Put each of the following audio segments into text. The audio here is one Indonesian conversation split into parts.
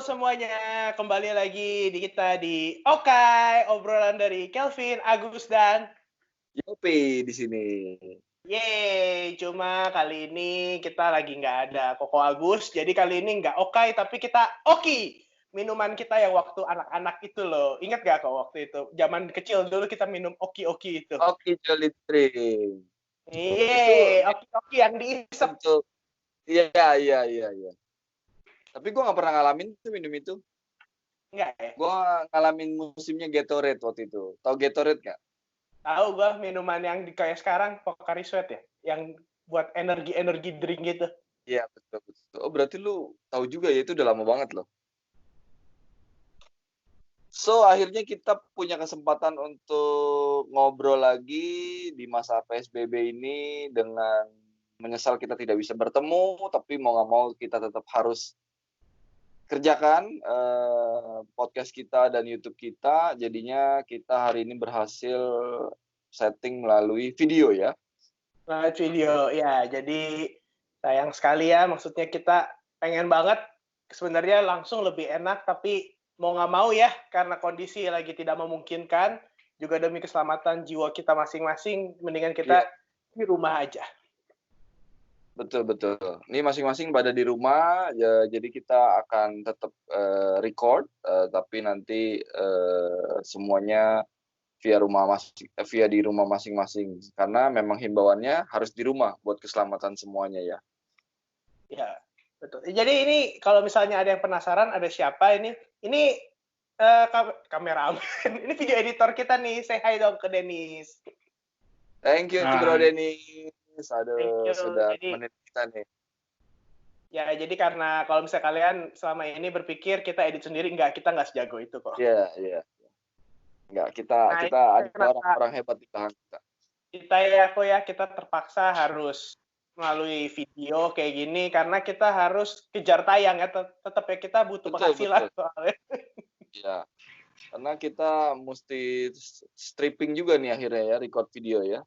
semuanya, kembali lagi di kita di Okai, obrolan dari Kelvin, Agus, dan Yopi di sini. yeay, cuma kali ini kita lagi nggak ada Koko Agus, jadi kali ini nggak Okai, tapi kita Oki, minuman kita yang waktu anak-anak itu loh. Ingat gak kok waktu itu? Zaman kecil dulu kita minum Oki-Oki itu. Oki Jolly Drink. Itu Yeay, Oki-Oki yang diisep. untuk iya. Tapi gue nggak pernah ngalamin tuh minum itu. Enggak ya? Gue ngalamin musimnya Gatorade waktu itu. Tahu Gatorade nggak? Tahu gue minuman yang kayak sekarang Pocari Sweat ya, yang buat energi drink gitu. Iya betul. Oh berarti lu tahu juga ya, itu udah lama banget loh. So akhirnya kita punya kesempatan untuk ngobrol lagi di masa PSBB ini dengan menyesal kita tidak bisa bertemu, tapi mau nggak mau kita tetap harus kerjakan podcast kita dan YouTube kita. Jadinya kita hari ini berhasil setting melalui video ya. Live video, ya. Jadi sayang sekali ya, maksudnya kita pengen banget sebenarnya langsung lebih enak, tapi mau nggak mau ya, karena kondisi lagi tidak memungkinkan, juga demi keselamatan jiwa kita masing-masing, mendingan kita di rumah aja. Betul. Ini masing-masing pada di rumah, ya, jadi kita akan tetap record, tapi nanti semuanya via di rumah masing-masing. Karena memang himbauannya harus di rumah buat keselamatan semuanya ya. Ya, betul. Jadi ini kalau misalnya ada yang penasaran, ada siapa ini? Ini kameramen. Ini video editor kita nih. Say hi dong ke Dennis. Thank you Bro Dennis. Aduh, sudah Jadi, menit kita nih. Ya, jadi karena kalau misalnya kalian selama ini berpikir kita edit sendiri, kita nggak sejago itu kok. Iya. Enggak, kita ada orang-orang hebat di belakang kita. Kita terpaksa harus melalui video kayak gini karena kita harus kejar tayang ya, tetap ya kita butuh penghasilan soalnya. Iya. Karena kita mesti stripping juga nih akhirnya ya, record video ya.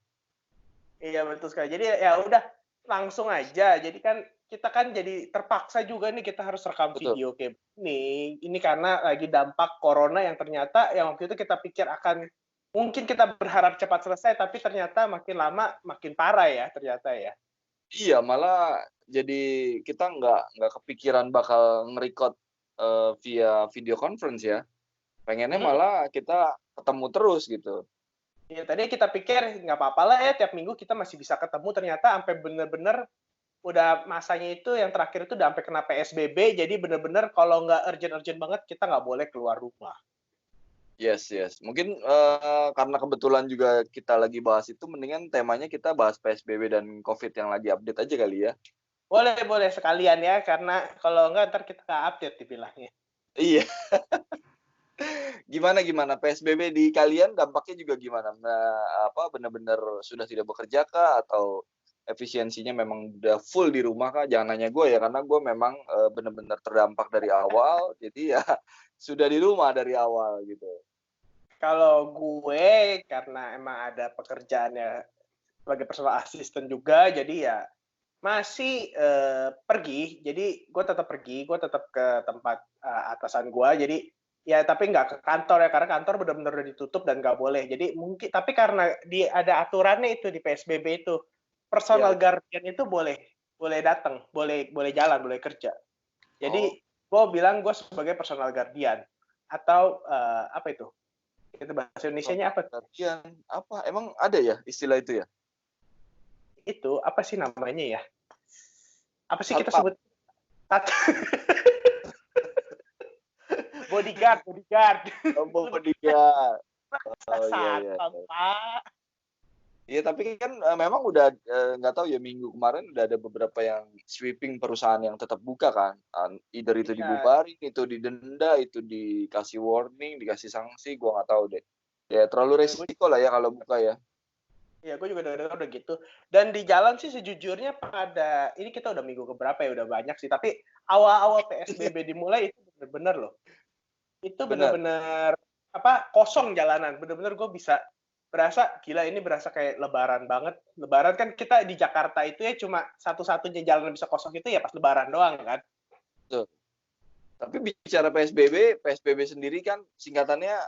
Iya betul sekali. Jadi ya udah langsung aja. Jadi kan kita kan jadi terpaksa juga nih kita harus rekam video kayak ini. Ini karena lagi dampak corona yang ternyata yang waktu itu kita pikir akan mungkin kita berharap cepat selesai, tapi ternyata makin lama makin parah ya ternyata ya. Iya, malah jadi kita nggak kepikiran bakal nge-record via video conference ya. Pengennya malah kita ketemu terus gitu. Ya, tadi kita pikir nggak apa-apa lah ya, tiap minggu kita masih bisa ketemu, ternyata sampai bener-bener udah masanya itu yang terakhir itu udah sampai kena PSBB, jadi bener-bener kalau nggak urgent-urgent banget kita nggak boleh keluar rumah. Yes. Mungkin karena kebetulan juga kita lagi bahas itu, mendingan temanya kita bahas PSBB dan COVID yang lagi update aja kali ya. Boleh sekalian ya, karena kalau nggak ntar kita nggak update dibilangnya. Iya. Gimana PSBB di kalian dampaknya juga gimana? Nah, benar-benar sudah tidak bekerja kah atau efisiensinya memang udah full di rumah kah? Jangan nanya gue ya, karena gue memang benar-benar terdampak dari awal, jadi ya sudah di rumah dari awal gitu. Kalau gue karena emang ada pekerjaannya sebagai personal assistant juga, jadi ya masih pergi. Jadi gue tetap pergi, gue tetap ke tempat atasan gue. Jadi ya tapi nggak ke kantor ya, karena kantor benar-benar udah ditutup dan nggak boleh. Jadi mungkin, tapi karena ada aturannya itu di PSBB itu, personal guardian itu boleh datang, boleh jalan, boleh kerja. Jadi gue bilang gue sebagai personal guardian atau apa itu? Itu bahasa Indonesianya apa? Guardian apa? Emang ada ya istilah itu ya? Itu apa sih namanya ya? Apa sih kita Satpam. sebut? Bodyguard. Bodyguard. Iya. Iya, tapi kan memang udah nggak tahu ya, minggu kemarin udah ada beberapa yang sweeping perusahaan yang tetap buka kan. Either itu dibubarin, itu didenda, itu dikasih warning, dikasih sanksi, gua nggak tahu deh. Ya terlalu resiko lah ya kalau buka ya. Ya, gue juga udah gitu. Dan di jalan sih sejujurnya pada ini kita udah minggu keberapa ya, udah banyak sih. Tapi awal-awal PSBB dimulai itu bener-bener loh. Itu bener-bener kosong jalanan. Bener-bener gue bisa berasa gila, ini berasa kayak lebaran banget. Lebaran kan kita di Jakarta itu ya cuma satu-satunya jalan yang bisa kosong itu ya pas lebaran doang kan. Betul. Tapi bicara PSBB sendiri kan singkatannya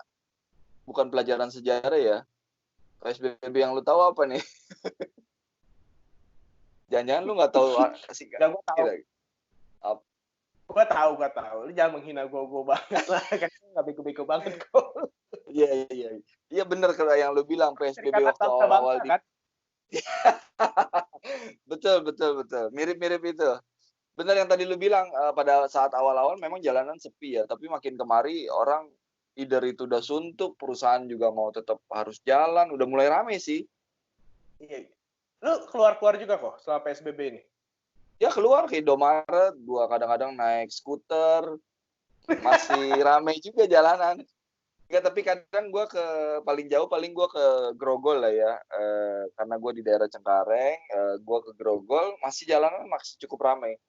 bukan pelajaran sejarah ya. PSBB yang lu tahu apa nih? Jangan-jangan lu nggak tahu singkat. Gak, gue tahu. Apa? Gue tahu. Lu jangan menghina gue banget lah. Kayaknya nggak bego-bego banget kok. Iya bener kalau yang lu bilang PSBB waktu awal-awal di. Kan? Betul. Mirip itu. Bener yang tadi lu bilang, pada saat awal-awal memang jalanan sepi ya, tapi makin kemari orang either itu udah suntuk, perusahaan juga mau tetap harus jalan, udah mulai rame sih. Iya. Lu keluar-keluar juga kok selama PSBB ini? Ya keluar ke Indomaret, gua kadang-kadang naik skuter, masih rame juga jalanan. Enggak, tapi kadang gua paling jauh gua ke Grogol lah ya, karena gua di daerah Cengkareng, gua ke Grogol, masih jalanan masih cukup ramai.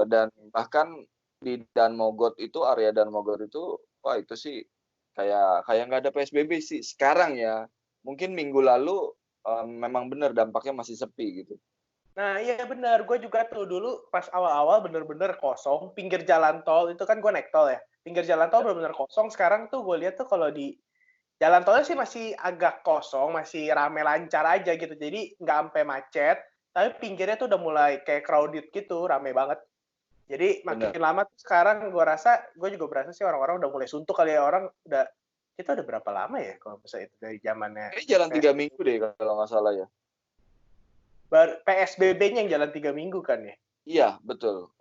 Dan bahkan di Dan Mogot itu, area Dan Mogot itu, wah itu sih kayak nggak ada PSBB sih sekarang ya. Mungkin minggu lalu memang benar dampaknya masih sepi gitu. Nah iya benar, gue juga tuh dulu pas awal-awal bener-bener kosong, pinggir jalan tol, itu kan gue naik tol ya, pinggir jalan tol bener-bener kosong, sekarang tuh gue lihat tuh kalau di jalan tolnya sih masih agak kosong, masih rame lancar aja gitu, jadi nggak sampai macet, tapi pinggirnya tuh udah mulai kayak crowded gitu, rame banget. Jadi makin lama tuh sekarang gue juga berasa sih orang-orang udah mulai suntuk kali ya, orang udah, kita udah berapa lama ya kalau misalnya itu dari zamannya. Ini jalan 3 minggu deh kalau nggak salah ya. PSBB-nya yang jalan 3 minggu kan ya? Iya betul,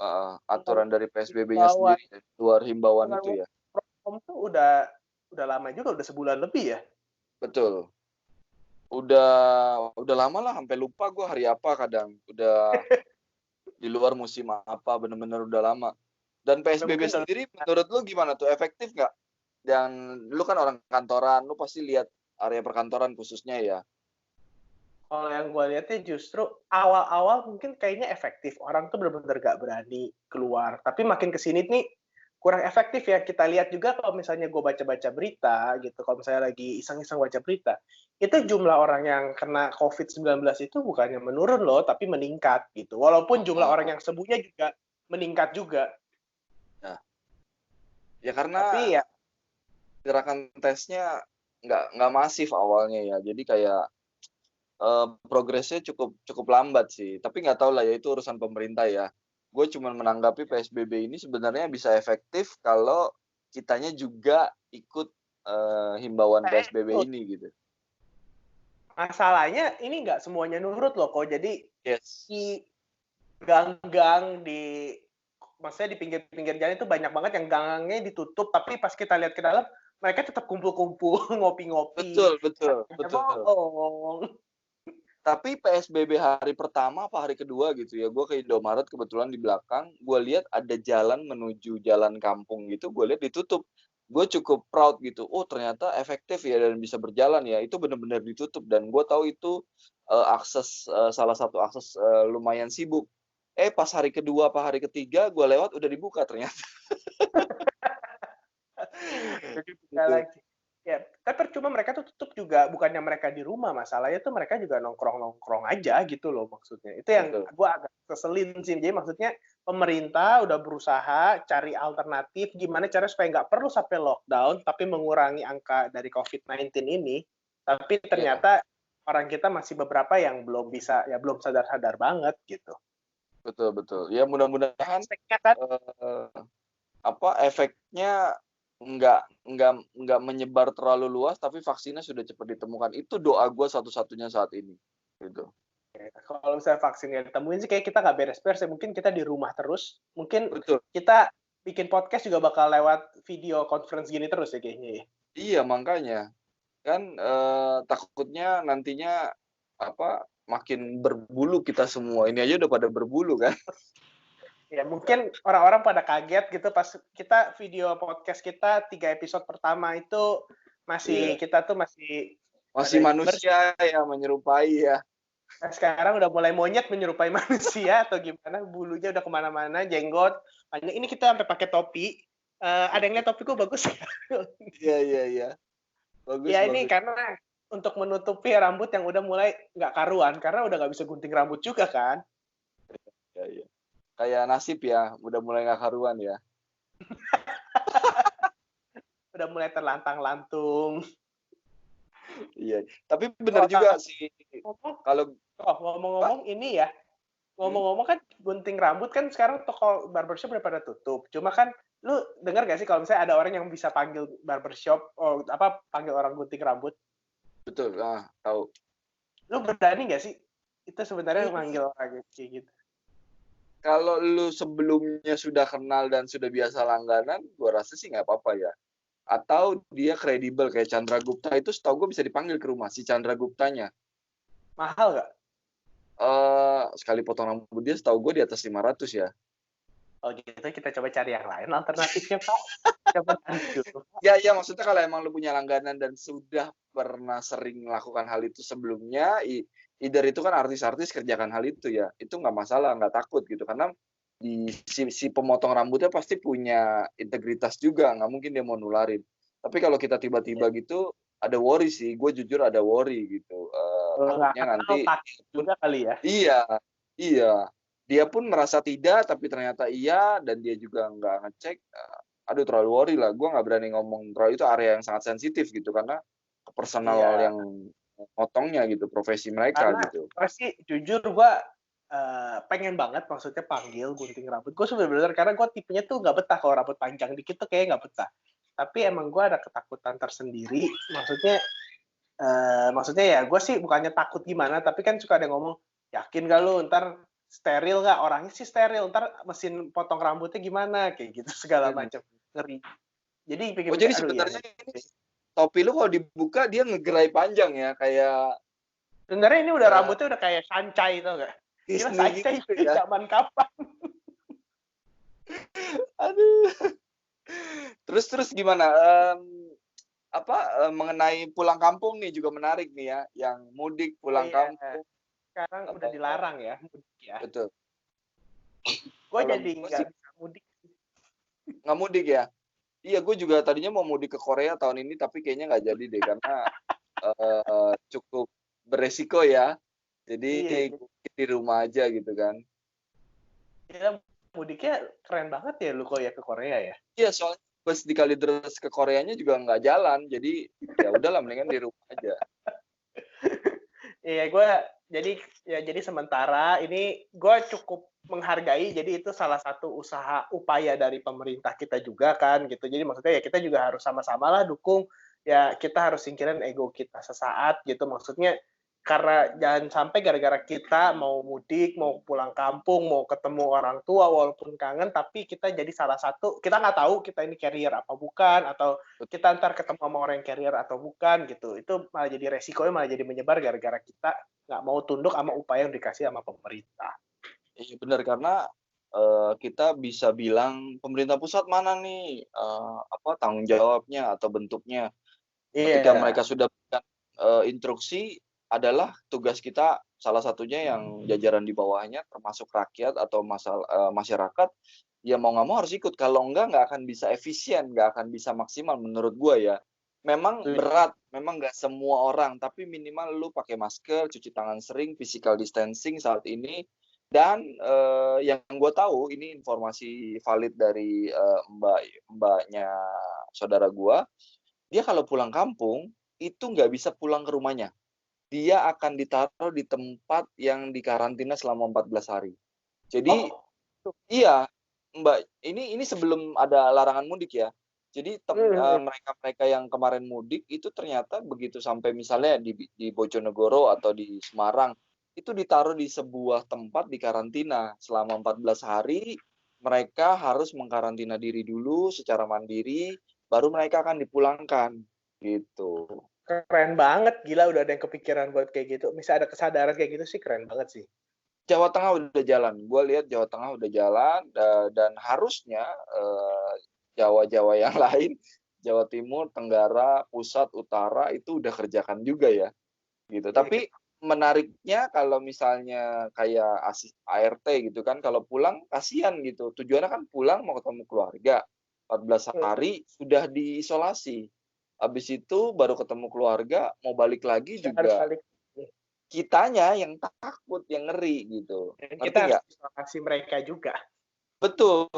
aturan dari PSBB-nya sendiri, luar himbauan itu ya. Program tuh udah lama juga, udah sebulan lebih ya? Betul. Udah lama lah, sampai lupa gue hari apa kadang. Udah di luar musim apa, bener-bener udah lama. Dan PSBB sendiri menurut lu gimana tuh, efektif nggak? Dan lu kan orang kantoran, lu pasti lihat area perkantoran khususnya ya. Kalau yang gue lihatnya justru awal-awal mungkin kayaknya efektif. Orang tuh benar-benar gak berani keluar. Tapi makin kesini nih kurang efektif ya. Kita lihat juga kalau misalnya gue baca-baca berita gitu, kalau misalnya lagi iseng-iseng baca berita, itu jumlah orang yang kena COVID-19 itu bukannya menurun loh, tapi meningkat gitu. Walaupun jumlah orang yang sembuhnya juga meningkat juga. Ya karena tapi ya gerakan tesnya nggak masif awalnya ya. Jadi kayak progresnya cukup lambat sih. Tapi nggak tahu lah ya, itu urusan pemerintah ya. Gue cuma menanggapi PSBB ini sebenarnya bisa efektif kalau kitanya juga ikut himbauan PSBB ini gitu. Masalahnya ini nggak semuanya nurut loh kok. Jadi di gang-gang maksudnya di pinggir-pinggir jalan itu banyak banget yang gangnya ditutup, tapi pas kita lihat ke dalam mereka tetap kumpul-kumpul ngopi-ngopi. Betul. Tapi PSBB hari pertama apa hari kedua gitu ya, gue ke Indomaret kebetulan di belakang, gue lihat ada jalan menuju jalan kampung gitu, gue lihat ditutup. Gue cukup proud gitu, oh ternyata efektif ya dan bisa berjalan ya, itu benar-benar ditutup. Dan gue tahu itu salah satu akses lumayan sibuk. Pas hari kedua apa hari ketiga gue lewat udah dibuka ternyata. Lagi. Ya, tapi percuma mereka tuh tutup juga, bukannya mereka di rumah, masalahnya tuh mereka juga nongkrong-nongkrong aja gitu loh maksudnya. Itu yang gue agak keselin sih. Jadi maksudnya pemerintah udah berusaha cari alternatif gimana cara supaya nggak perlu sampai lockdown, tapi mengurangi angka dari COVID-19 ini. Tapi ternyata orang kita masih beberapa yang belum bisa, ya belum sadar-sadar banget gitu. Betul. Ya mudah-mudahan efeknya nggak menyebar terlalu luas, tapi vaksinnya sudah cepat ditemukan. Itu doa gue satu-satunya saat ini. Gitu. Kalau misalnya vaksinnya ditemuin sih kayak kita nggak beres-beres ya. Mungkin kita di rumah terus. Mungkin kita bikin podcast juga bakal lewat video conference gini terus ya kayaknya. Iya makanya. Kan takutnya nantinya makin berbulu kita semua. Ini aja udah pada berbulu kan. Ya mungkin orang-orang pada kaget gitu pas kita video podcast kita 3 episode pertama itu kita tuh masih manusia yang menyerupai ya. Nah, sekarang udah mulai monyet menyerupai manusia atau gimana, bulunya udah kemana-mana, jenggot. Hanya ini kita sampai pakai topi. Ada yang lihat topiku bagus ya? Iya. Bagus. Ya ini karena untuk menutupi rambut yang udah mulai nggak karuan karena udah nggak bisa gunting rambut juga kan. Iya. Kayak nasib ya, udah mulai nggak karuan ya. udah mulai terlantang-lantung. Iya, tapi bener Oh, juga sih ngomong, kalau apa? ngomong-ngomong ini ya, Hmm? ngomong-ngomong kan gunting rambut kan sekarang toko barbershop udah pada tutup. Cuma kan lu dengar gak sih kalau misalnya ada orang yang bisa panggil barbershop, oh apa panggil orang gunting rambut? Betul, tahu. Lu berani gak sih? Itu sebenarnya Mmm, manggil orang kayak gitu. kalau lu sebelumnya sudah kenal dan sudah biasa langganan, gua rasa sih nggak apa-apa ya. Atau dia kredibel kayak Chandra Gupta itu setahu gua bisa dipanggil ke rumah, si Chandra Guptanya. Mahal gak? Sekali potong rambut dia setahu gua di atas 500 ya. Oh gitu, kita coba cari yang lain alternatifnya Pak. Coba cari dulu. Ya, maksudnya kalau emang lu punya langganan dan sudah pernah sering melakukan hal itu sebelumnya, either itu kan artis-artis kerjakan hal itu ya, itu nggak masalah, nggak takut gitu. Karena si pemotong rambutnya pasti punya integritas juga, nggak mungkin dia mau nularin. Tapi kalau kita Iya. tiba-tiba gitu, ada worry sih, gue jujur ada worry gitu, Nggak takutnya kenal nanti takut pun juga kali ya. iya iya, dia pun merasa tidak, tapi ternyata iya, dan dia juga nggak ngecek, aduh terlalu worry lah, gue nggak berani ngomong terlalu itu area yang sangat sensitif gitu, karena personal Iya. yang motongnya gitu, profesi mereka Karena gitu. pasti jujur gue pengen banget maksudnya panggil gunting rambut. Gue sebenarnya karena gue tipenya tuh nggak betah kalau rambut panjang dikit tuh kayak nggak betah. Tapi emang gue ada ketakutan tersendiri. Maksudnya ya gue sih bukannya takut gimana, tapi kan suka ada yang ngomong, yakin gak lu ntar steril nggak? Orangnya sih steril, ntar mesin potong rambutnya gimana? Kayak gitu segala Mhm. macam. Ngeri. Jadi Oh pikir-pikir, jadi aduh ya. sebenarnya ini topi lu kalau dibuka dia ngegerai panjang ya, kayak, Sebenarnya ini udah eee, rambutnya udah kayak sancai tau gak? Gila Disney sancai gitu ya. zaman kapan? Aduh. Terus terus gimana, mengenai pulang kampung nih juga menarik nih ya, yang mudik Oh pulang iya, kampung, sekarang udah eee, dilarang ya mudik ya. betul. Gue Kalau jadi gue nggak sih bisa mudik. nggak mudik ya. Iya, gue juga tadinya mau mudik ke Korea tahun ini, tapi kayaknya nggak jadi deh karena, cukup beresiko ya. Jadi Iya, gue di rumah aja gitu kan. jadi mudiknya keren banget ya lu kok ya ke Korea ya. Iya, soalnya bus di Kalideres ke Koreanya juga nggak jalan, jadi ya udahlah mendingan di rumah aja. Iya, jadi sementara ini gue cukup menghargai. Jadi itu salah satu usaha upaya dari pemerintah kita juga kan gitu. Jadi maksudnya ya kita juga harus sama-sama lah dukung. Ya kita harus singkirin ego kita sesaat gitu. Maksudnya karena jangan sampai gara-gara kita mau mudik, mau pulang kampung, mau ketemu orang tua walaupun kangen, tapi kita jadi salah satu, kita nggak tahu kita ini carrier apa bukan, atau kita ntar ketemu sama orang yang carrier atau bukan gitu. Itu malah jadi resikonya malah jadi menyebar gara-gara kita nggak mau tunduk sama upaya yang dikasih sama pemerintah. Iya benar karena, kita bisa bilang pemerintah pusat mana nih, tanggung jawabnya atau bentuknya. Ketika Iya. mereka sudah berikan, instruksi adalah tugas kita salah satunya yang jajaran di bawahnya termasuk rakyat atau masyarakat, ya mau nggak mau harus ikut, kalau nggak akan bisa efisien, nggak akan bisa maksimal menurut gua ya. Memang Setuju. berat, memang nggak semua orang, tapi minimal lu pakai masker, cuci tangan sering, physical distancing saat ini, dan, yang gua tahu ini informasi valid dari, mbaknya saudara gua, dia kalau pulang kampung, itu nggak bisa pulang ke rumahnya. Dia akan ditaruh di tempat yang dikarantina selama 14 hari. Jadi Oh. iya, Mbak, ini sebelum ada larangan mudik ya. Jadi mereka-mereka yang kemarin mudik itu ternyata begitu sampai misalnya di Bojonegoro atau di Semarang, itu ditaruh di sebuah tempat di karantina selama 14 hari, mereka harus mengkarantina diri dulu secara mandiri, baru mereka akan dipulangkan, gitu. Keren banget, gila udah ada yang kepikiran buat kayak gitu. Misal ada kesadaran kayak gitu sih keren banget sih. Jawa Tengah udah jalan, gue lihat Jawa Tengah udah jalan, dan harusnya, Jawa-Jawa yang lain, Jawa Timur, Tenggara, Pusat, Utara itu udah kerjakan juga ya, gitu. Iya, Tapi menariknya kalau misalnya kayak ART gitu kan, kalau pulang kasihan gitu, tujuannya kan pulang mau ketemu keluarga, 14 hari sudah diisolasi, habis itu baru ketemu keluarga, mau balik lagi kita harus juga balik. kitanya yang takut, yang ngeri gitu, Dan ngerti kita harus nggak? isolasi mereka juga. Betul,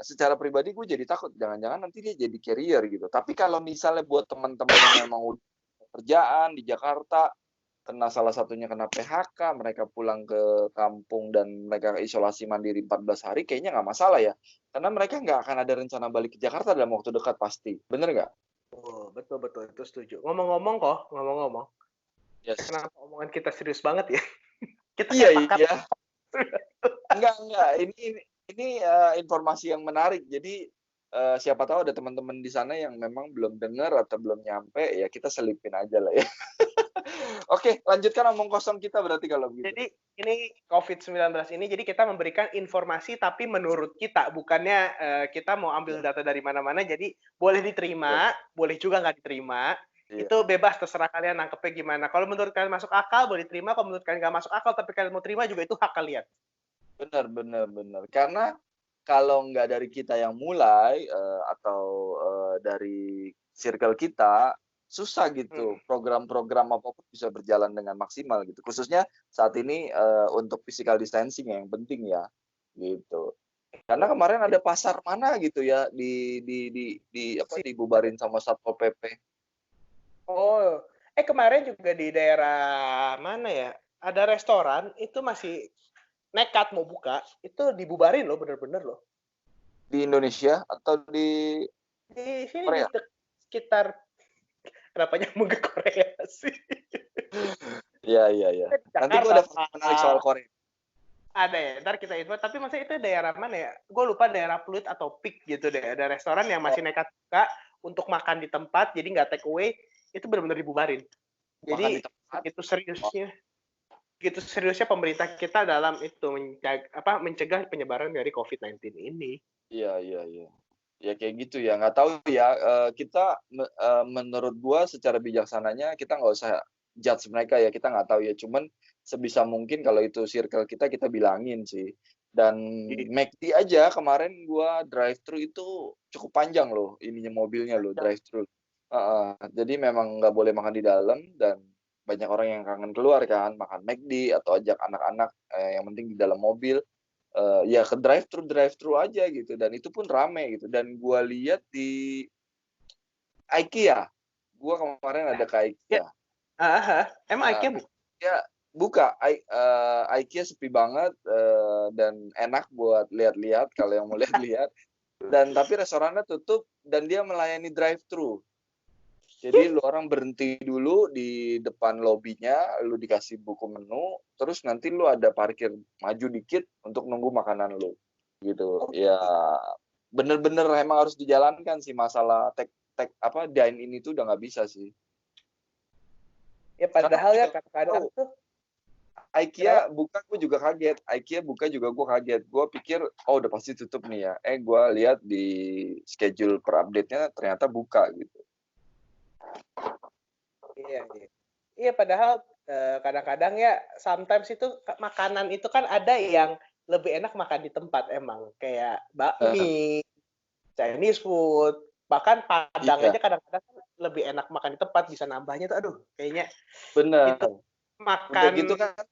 secara pribadi gue jadi takut jangan-jangan nanti dia jadi carrier gitu. Tapi kalau misalnya buat teman-teman yang memang udah kerjaan di Jakarta, salah satunya kena PHK, mereka pulang ke kampung dan mereka isolasi mandiri 14 hari, kayaknya nggak masalah ya. Karena mereka nggak akan ada rencana balik ke Jakarta dalam waktu dekat pasti. Bener nggak? Oh, betul betul, itu setuju. Ngomong-ngomong, Yes. kenapa omongan kita serius banget ya? Kita Iya kayak pakar. iya. Enggak. Ini informasi yang menarik. Jadi siapa tahu ada teman-teman di sana yang memang belum dengar atau belum nyampe, ya kita selipin aja lah ya. Oke, lanjutkan omong kosong kita berarti kalau begitu. Jadi ini COVID-19 ini jadi kita memberikan informasi tapi menurut kita, bukannya kita mau ambil Iya, data dari mana-mana, jadi boleh iya, diterima, boleh juga nggak diterima. iya. Itu bebas, terserah kalian nangkepnya gimana. Kalau menurut kalian masuk akal, boleh diterima. Kalau menurut kalian nggak masuk akal, tapi kalian mau terima juga itu hak kalian. Benar. Karena kalau nggak dari kita yang mulai, atau dari circle kita, susah Hmm. gitu program-program apapun bisa berjalan dengan maksimal gitu. Khususnya saat ini, untuk physical distancing yang penting ya, gitu. Karena kemarin ada pasar mana gitu ya dibubarin sama Satpol PP. Oh, kemarin juga di daerah mana ya? Ada restoran itu masih nekat mau buka, itu dibubarin loh, bener-bener loh. Di Indonesia atau di Di sini di Korea? sekitar, kenapa nyambung ke Korea sih? Iya. Di Nanti gue ada fakta menarik soal Jakarta Korea. ada ya, ntar kita info. Tapi maksudnya itu daerah mana ya? Gue lupa, daerah Pluit atau Pik gitu deh. Ada restoran yang Oh, masih nekat buka untuk makan di tempat, jadi nggak take away. Itu benar-benar dibubarin. makan di Jadi tempat. Oh, begitu seriusnya pemerintah kita dalam itu mencegah penyebaran dari COVID-19 ini. iya. Ya kayak gitu ya, nggak tahu ya, kita menurut gua secara bijaksananya kita nggak usah judge mereka ya, kita nggak tahu ya. Cuman sebisa mungkin kalau itu circle kita, kita bilangin sih. Dan McD aja kemarin gua drive thru itu cukup panjang loh, ininya mobilnya loh, drive thru. Jadi memang nggak boleh makan di dalam dan banyak orang yang kangen keluar kan, makan McD atau ajak anak-anak, yang penting di dalam mobil. Ya ke drive thru aja gitu dan itu pun rame gitu dan gua lihat di IKEA, gua kemarin ada ke Ya, IKEA, emang IKEA bu? IKEA buka, IKEA sepi banget, dan enak buat lihat-lihat kalau yang mau lihat-lihat dan tapi restorannya tutup dan dia melayani drive-thru. Jadi lu orang berhenti dulu di depan lobinya, lu dikasih buku menu, terus nanti lu ada parkir maju dikit untuk nunggu makanan lu, gitu. Ya bener-bener emang harus dijalankan sih masalah dine in itu udah nggak bisa sih. Ya Karena padahal gue ya juga kadang-kadang tahu tuh IKEA kenapa? buka gue juga kaget, IKEA buka juga gue kaget. Gue pikir oh udah pasti tutup nih ya. Gue lihat di schedule per update-nya ternyata buka gitu. Iya. Iya, padahal kadang-kadang ya sometimes itu makanan itu kan ada yang lebih enak makan di tempat emang, kayak Bener. bakmi, Chinese food, bahkan Padang Iya, aja kadang-kadang kan lebih enak makan di tempat, bisa nambahnya tuh aduh kayaknya itu bener. Udah gitu makan. kan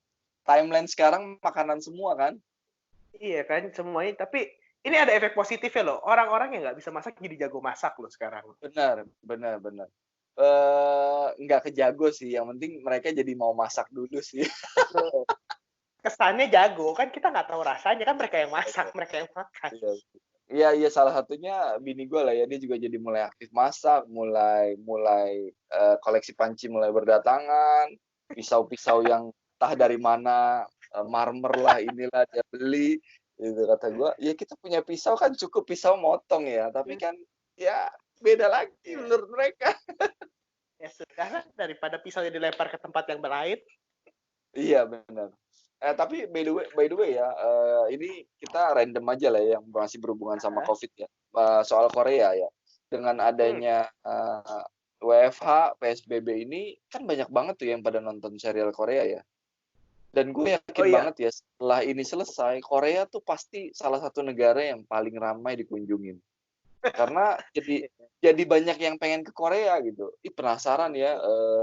timeline sekarang makanan semua kan? Iya kan semuanya, tapi ini ada efek positifnya loh, orang-orang yang nggak bisa masak jadi jago masak loh sekarang. Benar. Nggak kejago sih, yang penting mereka jadi mau masak dulu sih. Betul. Kesannya jago, kan kita nggak tahu rasanya, kan mereka yang masak, mereka yang makan. Iya. Iya, salah satunya bini gue lah ya, dia juga jadi mulai aktif masak, mulai mulai, koleksi panci mulai berdatangan, pisau-pisau yang entah dari mana, marmer lah, inilah dia beli, gitu. Kata gue, "Ya kita punya pisau kan cukup pisau motong ya, tapi kan ya beda lagi Iya. menurut mereka." Ya sudah, daripada pisaunya dilempar ke tempat yang lain. Iya benar. Tapi by the way ya, ini kita random aja lah ya yang masih berhubungan sama Covid ya, soal Korea ya. Dengan Hmm, adanya, WFH, PSBB ini kan banyak banget tuh yang pada nonton serial Korea ya. Dan gue oh yakin iya, banget ya setelah ini selesai, Korea tuh pasti salah satu negara yang paling ramai dikunjungin. Karena jadi banyak yang pengen ke Korea gitu. Penasaran ya,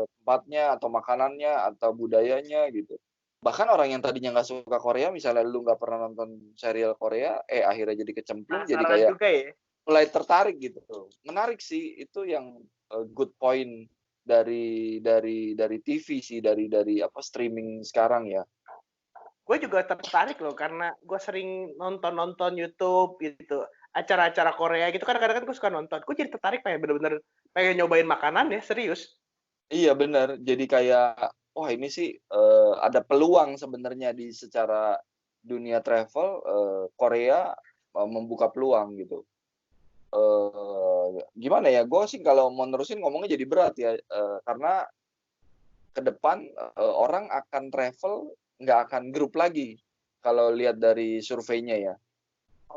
tempatnya atau makanannya atau budayanya gitu. Bahkan orang yang tadinya nggak suka Korea, misalnya lu nggak pernah nonton serial Korea, akhirnya jadi kecemplung, jadi Penasaran kayak juga ya. mulai tertarik gitu. Menarik sih, itu yang good point dari TV sih, dari apa streaming sekarang ya. Gue juga tertarik loh karena gue sering nonton YouTube gitu, acara-acara Korea gitu kan kadang-kadang gue suka nonton. Gue jadi tertarik pengen bener-bener pengen nyobain makanan ya, serius. Iya benar, jadi kayak wah ini sih ada peluang sebenarnya di secara dunia travel, Korea membuka peluang gitu. Gimana ya, gue sih kalau mau nerusin ngomongnya jadi berat ya, karena ke depan orang akan travel nggak akan grup lagi kalau lihat dari surveinya ya.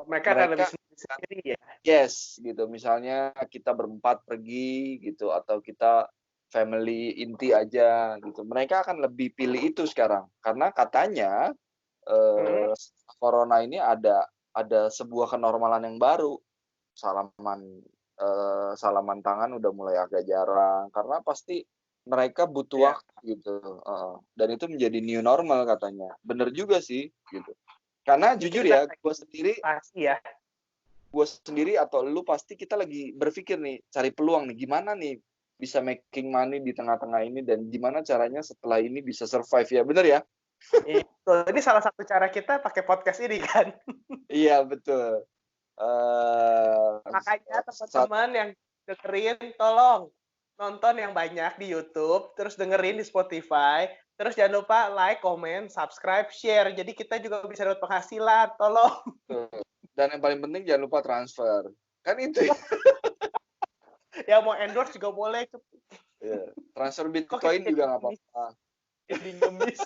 Mereka akan lebih Mereka sendiri ya. yes gitu, misalnya kita berempat pergi gitu atau kita family inti aja gitu. Mereka akan lebih pilih itu sekarang karena katanya Hmm. corona ini ada sebuah kenormalan yang baru. Salaman tangan udah mulai agak jarang karena pasti mereka butuh Ya. waktu gitu. Dan itu menjadi new normal katanya. Bener juga sih gitu. Karena Mungkin jujur kita ya, pasti ya. gue sendiri atau lu pasti kita lagi berpikir nih, cari peluang nih, gimana nih bisa making money di tengah-tengah ini dan gimana caranya setelah ini bisa survive ya, bener ya? Itu. Ini salah satu cara kita pakai podcast ini kan. Iya betul. Makanya Saat teman-teman yang dengerin tolong nonton yang banyak di YouTube, terus dengerin di Spotify, terus jangan lupa like, comment, subscribe, share. Jadi kita juga bisa dapat penghasilan. Tolong. dan yang paling penting jangan lupa transfer. Kan itu ya. Yang mau endorse juga boleh. Transfer Kok kita Bitcoin jadi juga nggak ngemis? apa-apa. Jadi ngemis.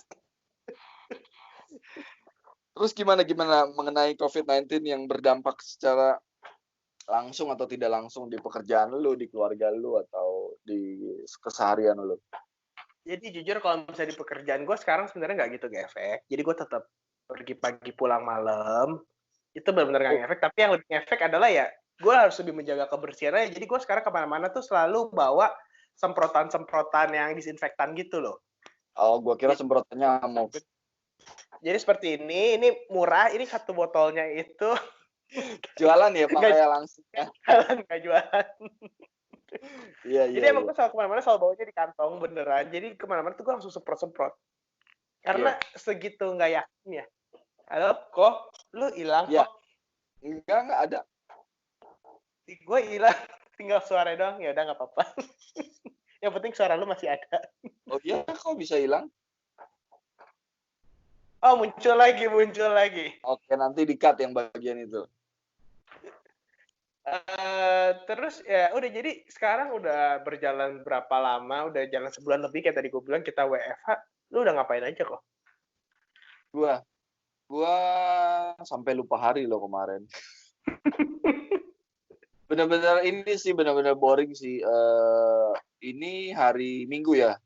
Terus gimana mengenai COVID-19 yang berdampak secara langsung atau tidak langsung di pekerjaan lu, di keluarga lu, atau di keseharian lu? Jadi jujur kalau misalnya di pekerjaan gue sekarang sebenarnya nggak gitu ngefek. Jadi gue tetap pergi pagi pulang malam. Itu benar-benar nggak Oh, ngefek. Tapi yang lebih ngefek adalah ya gue harus lebih menjaga kebersihannya. Jadi gue sekarang kemana-mana tuh selalu bawa semprotan-semprotan yang disinfektan gitu loh. gua kira semprotannya nyamuk. Jadi seperti ini murah. Ini satu botolnya itu Jualan ya, nggak makanya langsung ya. jualan, nggak jualan. Iya, Jadi iya, emang iya. gue selalu kemana-mana selalu bawanya di kantong beneran. Jadi kemana-mana tuh gue langsung semprot-semprot. Karena Iya. segitu nggak yakin ya. Halo, kok lu hilang Iya. kok? Enggak ada. Gue hilang, tinggal suara doang. Ya udah nggak apa-apa. Yang penting suara lu masih ada. Oh iya, kok bisa hilang? Oh, muncul lagi. Oke, nanti di-cut yang bagian itu. Terus ya udah, jadi sekarang udah berjalan berapa lama? Udah jalan sebulan lebih kayak tadi gue bilang kita WFH. Lu udah ngapain aja kok? Gua gua sampai lupa hari loh kemarin. Benar-benar boring sih. Ini hari Minggu ya.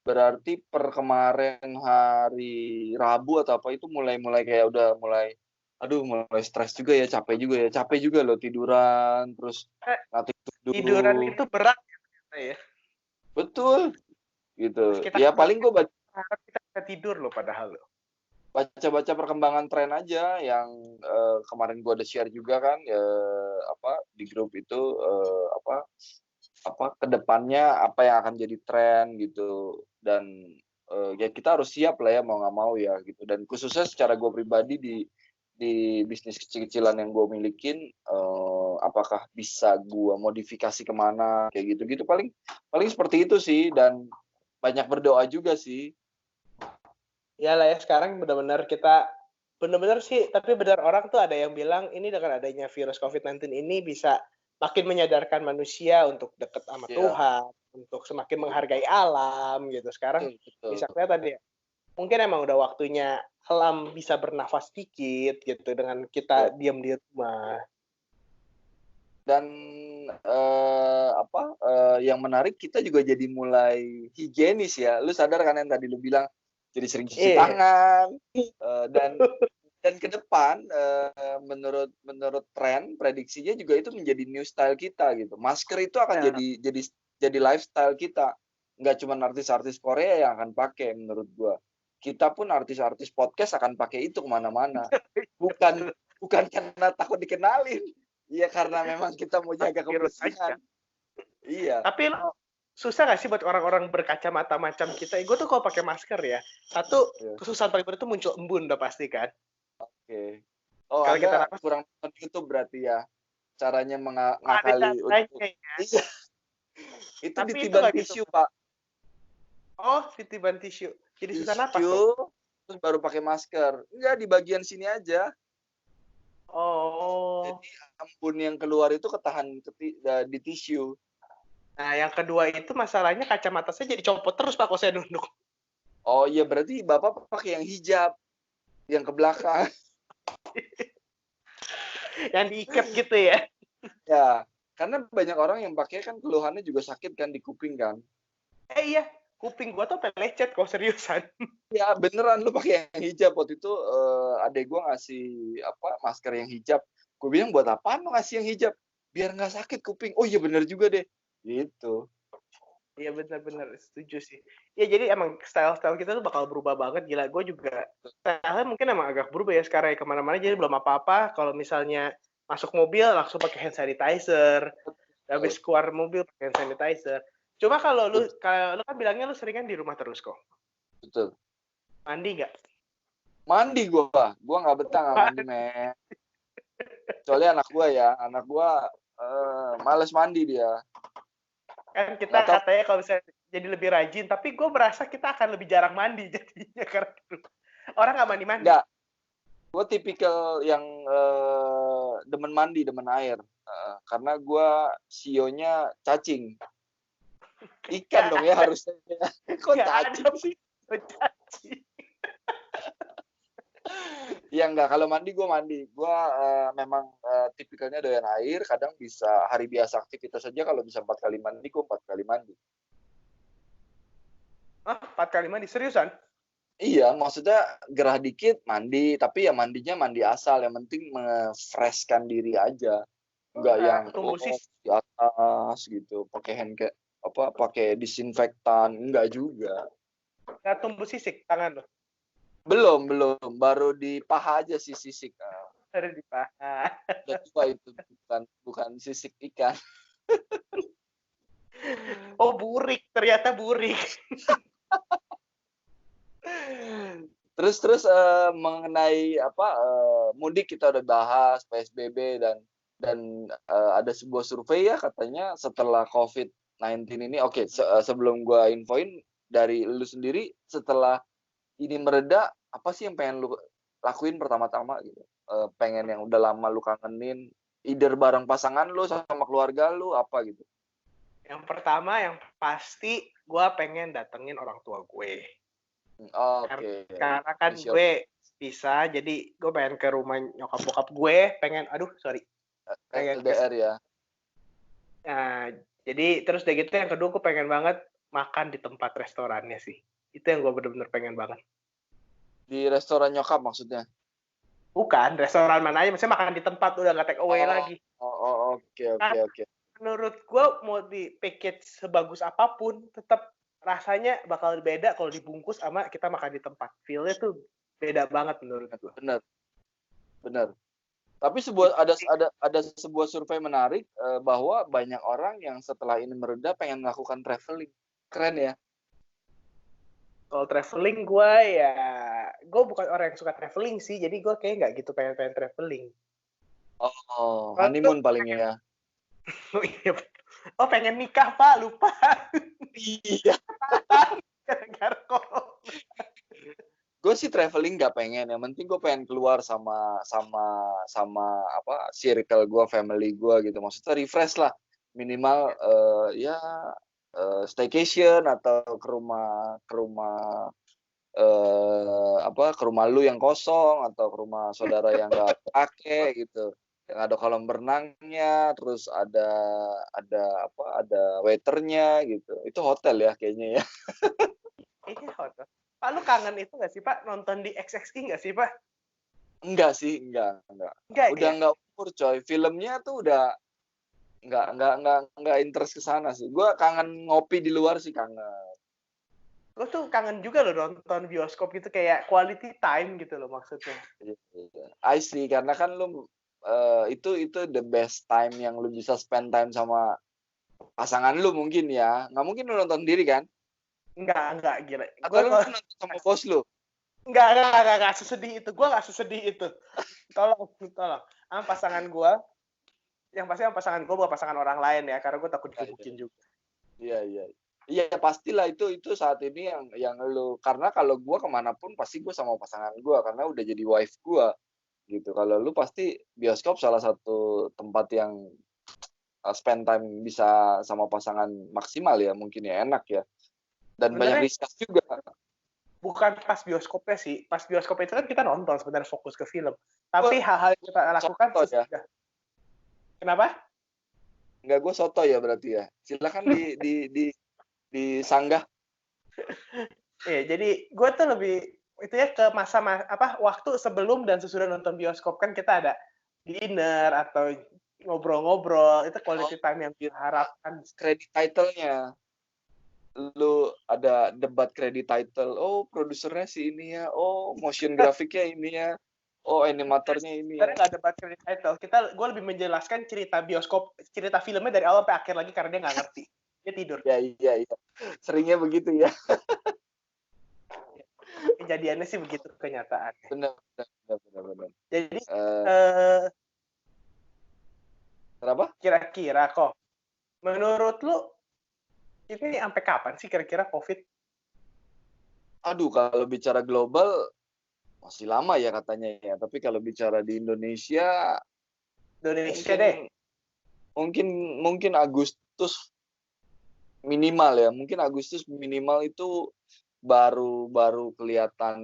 Berarti per kemarin hari Rabu atau apa itu mulai kayak udah mulai mulai stres juga ya, capek juga ya. Capek juga loh tiduran, terus Eh, ngatik Tiduran dulu. itu berat ya. Betul, Terus gitu. kita Ya paling gue harap kita bisa tidur loh padahal loh. baca-baca perkembangan tren aja yang kemarin gue ada share juga kan, di grup itu, kedepannya apa yang akan jadi tren gitu. Dan ya kita harus siap lah ya, mau nggak mau ya gitu. Dan khususnya secara gue pribadi di bisnis kecil-kecilan yang gue milikin, apakah bisa gue modifikasi kemana kayak gitu paling seperti itu sih. Dan banyak berdoa juga sih. Iyalah ya, sekarang benar-benar kita benar-benar sih, tapi benar orang tuh ada yang bilang ini dengan adanya virus COVID-19 ini bisa makin menyadarkan manusia untuk dekat sama Iya, Tuhan, untuk semakin menghargai alam gitu. Sekarang betul betul. bisa kelihatan ya, mungkin emang udah waktunya alam bisa bernafas dikit gitu dengan Betul. kita diam di rumah. Dan yang menarik kita juga jadi mulai higienis ya. Lu sadar kan yang tadi lu bilang jadi sering cuci Iya. tangan, dan ke depan menurut tren prediksinya juga itu menjadi new style kita gitu. Masker itu akan Nah, jadi lifestyle kita. Nggak cuma artis-artis Korea yang akan pakai menurut gua. kita pun artis-artis podcast akan pakai itu kemana-mana. Bukan karena takut dikenalin. Iya, karena memang kita mau jaga Virus kebersihan. aja. Iya. Tapi lo susah nggak sih buat orang-orang berkacamata macam kita? Gue tuh kalau pakai masker ya, satu Iya. kesusahan paling berat tuh muncul embun udah pasti kan. Oke. Oh, Kalau kita Anda napas, kurang nonton YouTube berarti ya. Caranya ada mengakali untuk caranya ya. Iya. Itu Tapi itu ditiban nggak gitu. tisu, Pak. Oh, titiban tisu. Jadi susah napas Tisu, tuh. terus baru pakai masker. Enggak, di bagian sini aja. Oh. Jadi embun yang keluar itu ketahan di tisu. Nah, yang kedua itu masalahnya kacamata saya jadi copot terus Pak kalau saya nunduk. Oh iya, berarti Bapak pakai yang hijab. Yang ke belakang. Yang diikat gitu ya. Ya, karena banyak orang yang pakai kan keluhannya juga sakit kan di kuping kan. Iya, kuping gua tuh sampai lecet kalau seriusan. Ya beneran, lu pakai yang hijab. Waktu itu adek gua ngasih masker yang hijab. Gue bilang, buat apaan lu ngasih yang hijab? Biar nggak sakit kuping. Oh iya bener juga deh. Gitu. Iya benar-benar setuju sih. Ya jadi emang style-style kita tuh bakal berubah banget. Gila, gue juga style mungkin emang agak berubah ya sekarang ya kemana-mana. Jadi belum apa-apa. Kalau misalnya masuk mobil langsung pakai hand sanitizer. Habis keluar mobil pakai hand sanitizer. Cuma kalau lu kan bilangnya lu seringan di rumah terus kok. Betul. Mandi nggak? Mandi gua nggak betah nggak mandi, men. Soalnya anak gua males mandi dia. Kan kita katanya kalau misalnya jadi lebih rajin, tapi gue merasa kita akan lebih jarang mandi jadinya karena orang nggak mandi-mandi. Nggak, gue tipikal yang demen mandi, demen air. Karena gue sionya cacing. Ikan dong ya harusnya. Kok cacing sih? Cacing. Ya enggak, kalau mandi gue mandi. Gue memang tipikalnya doyan air. Kadang bisa hari biasa aktivitas saja kalau bisa 4 kali mandi, gue 4 kali mandi. Ah, 4 kali mandi? Seriusan? Iya, maksudnya gerah dikit mandi, tapi ya mandinya mandi asal. Yang penting nge-freshkan diri aja. Enggak yang di atas gitu, pakai pakai disinfektan, enggak juga. Nggak tumbuh sisik tangan lo? Belum, baru di paha aja sih sisik. Ada di paha. Udah tua itu, bukan sisik ikan. Oh, burik, ternyata burik. Terus mengenai mudik kita udah bahas, PSBB dan ada sebuah survei ya katanya setelah COVID-19 ini, oke, sebelum gua infoin dari lu sendiri, setelah ini mereda, apa sih yang pengen lu lakuin pertama-tama gitu? Pengen yang udah lama lu kangenin, either bareng pasangan lu sama keluarga lu, apa gitu? Yang pertama, yang pasti gue pengen datengin orang tua gue. Oke. Karena kan gue bisa, jadi gue pengen ke rumah nyokap bokap gue, pengen LDR ya. Nah, jadi terus udah gitu yang kedua gue pengen banget makan di tempat restorannya sih. Itu yang gue bener-bener pengen banget. Di restoran nyokap maksudnya? Bukan, restoran mana aja, maksudnya makan di tempat, udah nggak take away lagi. Oke. Menurut gue mau di package sebagus apapun, tetap rasanya bakal beda kalau dibungkus sama kita makan di tempat. Feel-nya tuh beda banget menurut gue. Benar. Tapi ada sebuah survei menarik bahwa banyak orang yang setelah ini mereda pengen melakukan traveling. Keren ya? Kalau traveling gue bukan orang yang suka traveling sih, jadi gue kayak nggak gitu pengen traveling. Oh, honeymoon paling ya. Oh iya, oh pengen nikah Pak, lupa. Iya. Gara-gara kok. Gue sih traveling nggak pengen, yang penting gue pengen keluar sama circle gue, family gue gitu. Maksudnya refresh lah, minimal staycation atau ke rumah lu yang kosong atau ke rumah saudara yang nggak pakai gitu, yang ada kolam berenangnya, terus ada waiternya gitu. Itu hotel ya kayaknya ya. Ini hotel. Pak, lu kangen itu nggak sih Pak, nonton di XXI nggak sih Pak? Enggak sih, enggak. Udah nggak umur coy. Filmnya tuh udah nggak interest ke sana sih. Gue kangen ngopi di luar sih, kangen. gue tuh kangen juga loh nonton bioskop gitu, kayak quality time gitu loh maksudnya. I see, karena kan lu itu the best time yang lu bisa spend time sama pasangan lu mungkin ya. Nggak mungkin lu nonton sendiri kan? Enggak, gila. Atau Gue lu kalau nonton sama bos lu? enggak sesedih itu. Gue nggak sesedih itu. Tolong. Sama pasangan gue, yang pasti sama pasangan gue bukan pasangan orang lain ya, karena gue takut Ya, ya. digebukin juga. Iya, iya. Iya, pastilah itu saat ini yang lu, karena kalau gua kemanapun pasti gua sama pasangan gua karena udah jadi wife gua gitu. Kalau lu pasti bioskop salah satu tempat yang spend time bisa sama pasangan maksimal ya, mungkin ya, enak ya. Dan banyak Sebenarnya research juga. bukan pas bioskopnya sih. Pas bioskop itu kan kita nonton sebenarnya, fokus ke film. Tapi Gua hal-hal yang kita lakukan soto ya. sesudah. Kenapa? Enggak, gua soto ya berarti ya. Silakan disanggah. Iya, jadi gue tuh lebih itu ya ke masa waktu sebelum dan sesudah nonton bioskop, kan kita ada dinner atau ngobrol-ngobrol, itu quality time yang Gitu. harapkan. Credit title-nya. Lu ada debat credit title, oh produsernya si ini ya, oh motion grafiknya ini ya, oh animatornya ini ya. Sebenarnya nggak ada debat credit title, gue lebih menjelaskan cerita bioskop, cerita filmnya dari awal sampai akhir lagi karena dia nggak ngerti, dia tidur. Ya, iya, seringnya begitu ya. Kejadiannya sih begitu kenyataannya. Benar. Jadi Kenapa? kira-kira kok menurut lu ini sampai kapan sih kira-kira COVID? Aduh, kalau bicara global masih lama ya katanya ya. Tapi kalau bicara di Indonesia, Deh. mungkin Agustus minimal ya. Mungkin Agustus minimal itu baru kelihatan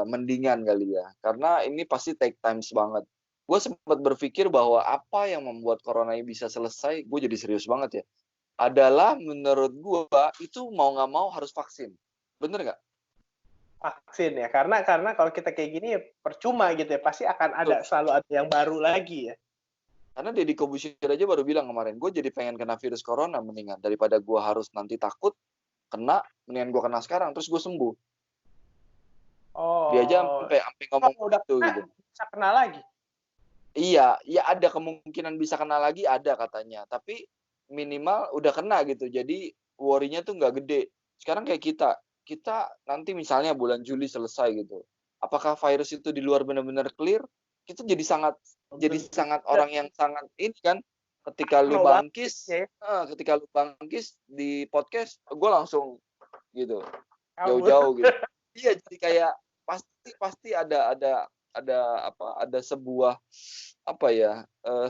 mendingan kali ya. Karena ini pasti take times banget. Gue sempat berpikir bahwa apa yang membuat corona ini bisa selesai, gue jadi serius banget ya, adalah menurut gue itu mau nggak mau harus vaksin. Bener nggak? Vaksin ya, karena kalau kita kayak gini ya percuma gitu ya, pasti akan selalu ada yang baru lagi ya. Karena Deddy Corbuzier aja baru bilang kemarin, gue jadi pengen kena virus corona mendingan daripada gue harus nanti takut kena, mendingan gue kena sekarang terus gue sembuh. Dia aja sampai ngomong udah gitu. Bisa kena lagi. Iya, ada kemungkinan bisa kena lagi, ada katanya. Tapi minimal udah kena gitu. Jadi worry-nya tuh nggak gede. Sekarang kayak kita nanti misalnya bulan Juli selesai gitu. Apakah virus itu di luar benar-benar clear? Kita jadi sangat orang yang sangat ini kan. Ketika lu bangkis di podcast, gue langsung gitu jauh-jauh gitu. Iya, jadi kayak pasti ada sebuah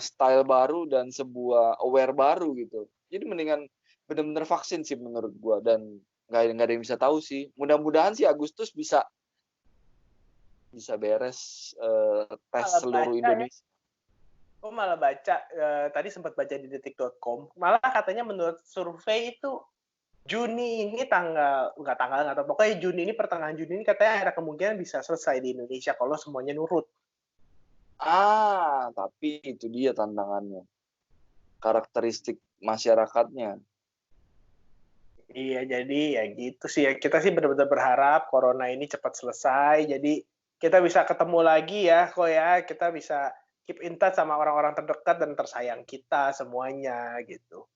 style baru dan sebuah aware baru gitu. Jadi mendingan benar-benar vaksin sih menurut gua, dan nggak ada yang bisa tahu sih. Mudah-mudahan sih Agustus bisa beres tes seluruh Indonesia. Gue malah baca tadi sempat baca di detik.com, malah katanya menurut survei itu Juni ini pokoknya Juni ini, pertengahan Juni ini katanya ada kemungkinan bisa selesai di Indonesia kalau semuanya nurut. Tapi itu dia tantangannya. Karakteristik masyarakatnya. Iya, jadi ya gitu sih ya. Kita sih benar-benar berharap corona ini cepat selesai, jadi kita bisa ketemu lagi ya kok ya, kita bisa keep in touch sama orang-orang terdekat dan tersayang kita semuanya gitu.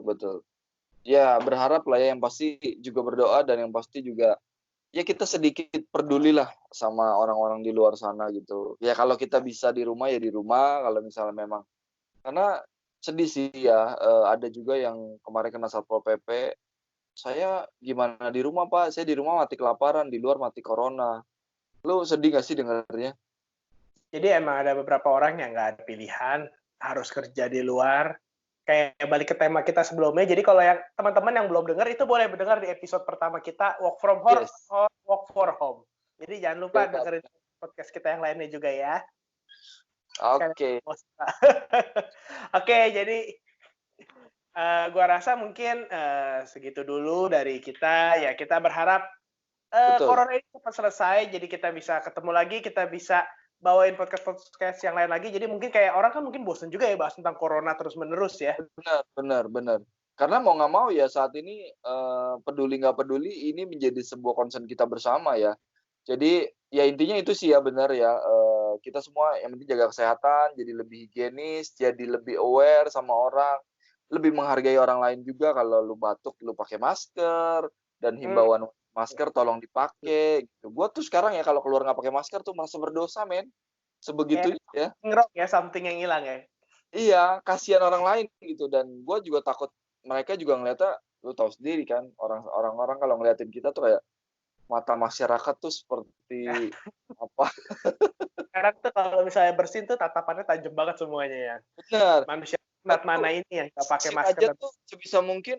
Betul. Ya berharap lah ya, yang pasti juga berdoa, dan yang pasti juga ya kita sedikit pedulilah sama orang-orang di luar sana gitu. Ya kalau kita bisa di rumah ya di rumah, kalau misalnya memang, karena sedih sih ya, ada juga yang kemarin kena Satpol PP, saya gimana di rumah Pak, saya di rumah mati kelaparan, di luar mati corona. Lu sedih gak sih dengarnya? Jadi emang ada beberapa orang yang nggak ada pilihan, harus kerja di luar. Kayak balik ke tema kita sebelumnya, jadi kalau yang teman-teman yang belum dengar, itu boleh mendengar di episode pertama kita, work from home, or work for home. Jadi jangan lupa dengerin podcast kita yang lainnya juga ya. Oke. Oke, jadi gua rasa mungkin segitu dulu dari kita. Ya kita berharap corona ini cepat selesai, jadi kita bisa ketemu lagi, kita bisa bawain podcast yang lain lagi. Jadi mungkin kayak orang kan mungkin bosan juga ya bahas tentang corona terus-menerus ya. Benar. Karena mau nggak mau ya saat ini, peduli nggak peduli ini menjadi sebuah concern kita bersama ya. Jadi ya intinya itu sih ya benar ya, kita semua yang penting jaga kesehatan, jadi lebih higienis, jadi lebih aware sama orang, lebih menghargai orang lain juga kalau lu batuk lu pakai masker, dan Hmm, himbauan masker tolong dipakai gitu. Gua tuh sekarang ya kalau keluar nggak pakai masker tuh merasa berdosa men, kayak sebegitunya ya. ngerok ya something yang hilang ya. Iya, kasihan orang lain gitu dan gue juga takut mereka juga ngeliatnya lu tahu sendiri kan orang-orang kalau ngeliatin kita tuh kayak mata masyarakat tuh seperti apa Sekarang tuh kalau misalnya bersin tuh tatapannya tajam banget semuanya ya. bener, Manusia kita saat tuh mana ini yang nggak pakai bersin masker aja dan tuh sebisa mungkin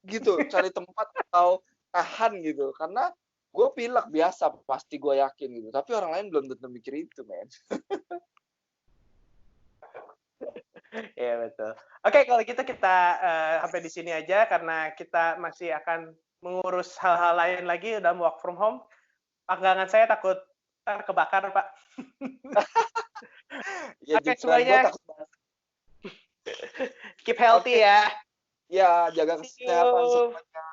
gitu, cari tempat atau tahan gitu karena gue pilek biasa pasti gue yakin gitu, tapi orang lain belum tentu mikir itu men. Iya betul. Oke, kalau gitu kita sampai di sini aja karena kita masih akan mengurus hal-hal lain lagi dalam work from home. Panggangan saya takut kebakar, Pak. Ya Oke, dan gue semuanya takut banget. keep healthy Oke, ya. ya jaga See kesehatan you. semuanya.